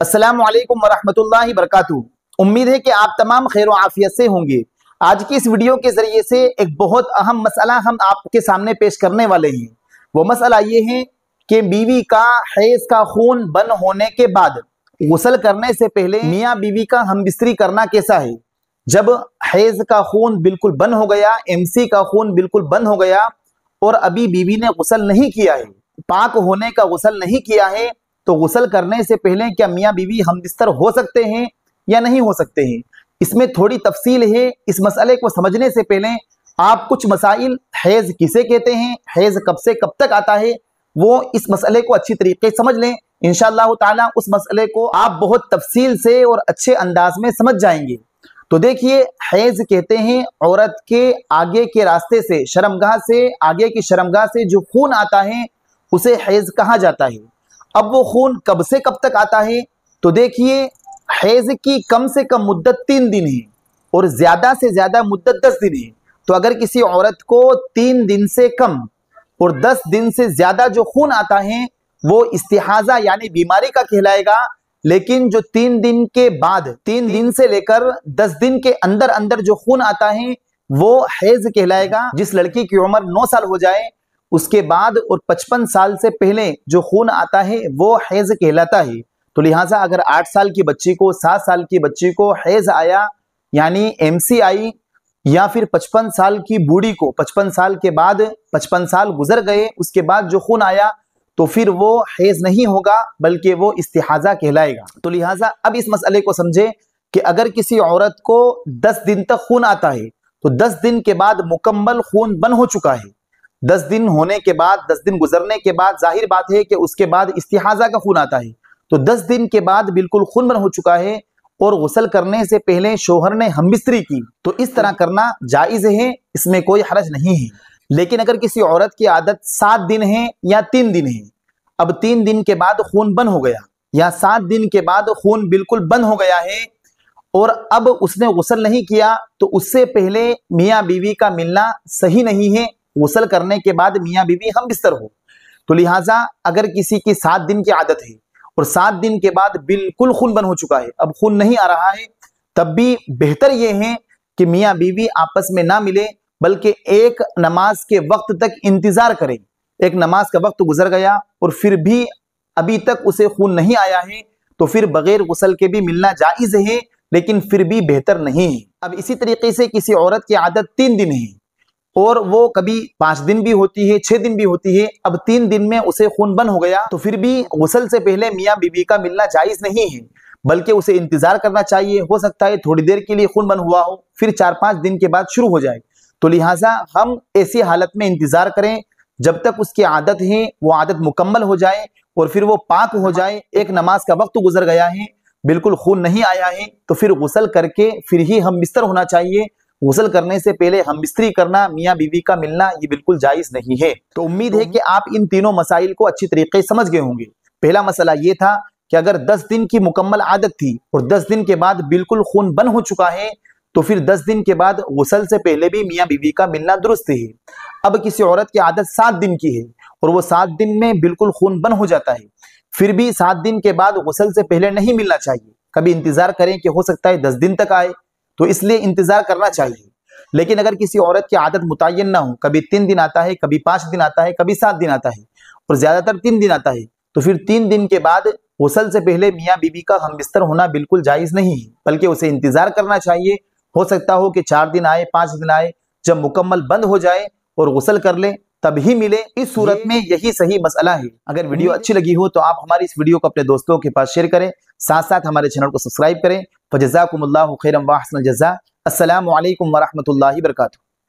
अस्सलामु अलैकुम वरहमतुल्लाहि बरकातुहू। उम्मीद है कि आप तमाम खैर व आफियत से होंगे। आज की इस वीडियो के जरिए से एक बहुत अहम मसला हम आपके सामने पेश करने वाले हैं। वो मसला ये है कि बीवी का हैज का खून बंद होने के बाद गुस्ल करने से पहले मियाँ बीवी का हमबिस्तरी करना कैसा है। जब हैज का खून बिल्कुल बंद हो गया, एमसी का खून बिल्कुल बंद हो गया और अभी बीवी ने गुस्ल नहीं किया है, पाक होने का गुस्ल नहीं किया है, तो गुस्ल करने से पहले क्या मियाँ बीवी हमबिस्तर हो सकते हैं या नहीं हो सकते हैं। इसमें थोड़ी तफसील है। इस मसले को समझने से पहले आप कुछ मसाइल, हैज किसे कहते हैं, हैज कब से कब तक आता है, वो इस मसले को अच्छी तरीके से समझ लें। इंशाअल्लाह ताला उस मसले को आप बहुत तफसील से और अच्छे अंदाज में समझ जाएंगे। तो देखिए, हैज कहते हैं औरत के आगे के रास्ते से, शर्मगाह से, आगे की शर्मगाह से जो खून आता है उसे हैज कहा जाता है। अब वो खून कब से कब तक आता है, तो देखिए, हैज की कम से कम मुद्दत 3 दिन है और ज्यादा से ज्यादा मुद्दत 10 दिन है। तो अगर किसी औरत को 3 दिन से कम और 10 दिन से ज्यादा जो खून आता है वो इस्तिहाजा यानी बीमारी का कहलाएगा। लेकिन जो 3 दिन के बाद, 3 दिन से लेकर 10 दिन के अंदर अंदर जो खून आता है वो हैज कहलाएगा। जिस लड़की की उम्र 9 साल हो जाए उसके बाद और 55 साल से पहले जो खून आता है वो हैज कहलाता है। तो लिहाजा अगर 8 साल की बच्ची को, 7 साल की बच्ची को हैज आया यानी एमसी आई, या फिर 55 साल की बूढ़ी को 55 साल के बाद, 55 साल गुजर गए उसके बाद जो खून आया, तो फिर वो हैज नहीं होगा बल्कि वो इस्तिहाजा कहलाएगा। तो लिहाजा अब इस मसले को समझे कि अगर किसी औरत को 10 दिन तक खून आता है तो 10 दिन के बाद मुकम्मल खून बंद हो चुका है। 10 दिन होने के बाद, 10 दिन गुजरने के बाद जाहिर बात है कि उसके बाद इस्तिहाजा का खून आता है। तो 10 दिन के बाद बिल्कुल खून बंद हो चुका है और गुस्ल करने से पहले शोहर ने हमबिस्तरी की, तो इस तरह करना जायज है, इसमें कोई हरज नहीं है। लेकिन अगर किसी औरत की आदत 7 दिन है या 3 दिन है, अब 3 दिन के बाद खून बंद हो गया या 7 दिन के बाद खून बिल्कुल बंद हो गया है और अब उसने गुस्ल नहीं किया, तो उससे पहले मियाँ बीवी का मिलना सही नहीं है। गुस्ल करने के बाद मियाँ बीवी हमबिस्तर हो। तो लिहाजा अगर किसी की 7 दिन की आदत है और 7 दिन के बाद बिल्कुल खून बंद हो चुका है, अब खून नहीं आ रहा है, तब भी बेहतर यह है कि मियाँ बीवी आपस में ना मिले बल्कि एक नमाज के वक्त तक इंतजार करें। एक नमाज का वक्त गुजर गया और फिर भी अभी तक उसे खून नहीं आया है, तो फिर बगैर गुस्ल के भी मिलना जायज है, लेकिन फिर भी बेहतर नहीं है। अब इसी तरीके से किसी औरत की आदत 3 दिन है और वो कभी 5 दिन भी होती है, 6 दिन भी होती है, अब 3 दिन में उसे खून बंद हो गया, तो फिर भी गुस्ल से पहले मियाँ बीवी का मिलना जायज नहीं है बल्कि उसे इंतजार करना चाहिए। हो सकता है थोड़ी देर के लिए खून बंद हुआ हो, फिर 4-5 दिन के बाद शुरू हो जाए। तो लिहाजा हम ऐसी हालत में इंतजार करें जब तक उसकी आदत है वो आदत मुकम्मल हो जाए और फिर वो पाक हो जाए। एक नमाज का वक्त गुजर गया है, बिल्कुल खून नहीं आया है, तो फिर गुस्ल करके फिर ही हम बिस्तर होना चाहिए। गुस्ल करने से पहले हम बिस्तरी करना, मियाँ बीवी का मिलना, ये बिल्कुल जायज नहीं है। तो उम्मीद है कि आप इन तीनों मसाइल को अच्छी तरीके से समझ गए होंगे। पहला मसला ये था कि अगर 10 दिन की मुकम्मल आदत थी और 10 दिन के बाद बिल्कुल खून बंद हो चुका है, तो फिर 10 दिन के बाद गुस्ल से पहले भी मियाँ बीवी का मिलना दुरुस्त है। अब किसी औरत की आदत 7 दिन की है और वो 7 दिन में बिल्कुल खून बंद हो जाता है, फिर भी 7 दिन के बाद गुस्ल से पहले नहीं मिलना चाहिए। कभी इंतजार करें कि हो सकता है 10 दिन तक आए, तो इसलिए इंतजार करना चाहिए। लेकिन अगर किसी औरत की आदत मुतय्यन ना हो, कभी 3 दिन आता है, कभी 5 दिन आता है, कभी 7 दिन आता है और ज्यादातर 3 दिन आता है, तो फिर 3 दिन के बाद गुस्ल से पहले मियाँ बीवी का हमबिस्तर होना बिल्कुल जायज नहीं है बल्कि उसे इंतजार करना चाहिए। हो सकता हो कि 4 दिन आए, 5 दिन आए, जब मुकम्मल बंद हो जाए और गुस्ल कर ले तब ही मिले। इस सूरत में यही सही मसला है। अगर वीडियो अच्छी लगी हो तो आप हमारी इस वीडियो को अपने दोस्तों के पास शेयर करें, साथ साथ हमारे चैनल को सब्सक्राइब करें। फजज़ाकुमुल्लाहु खैरन व अहसनल जज़ा। अस्सलामु अलैकुम व रहमतुल्लाहि व बरकातुहू।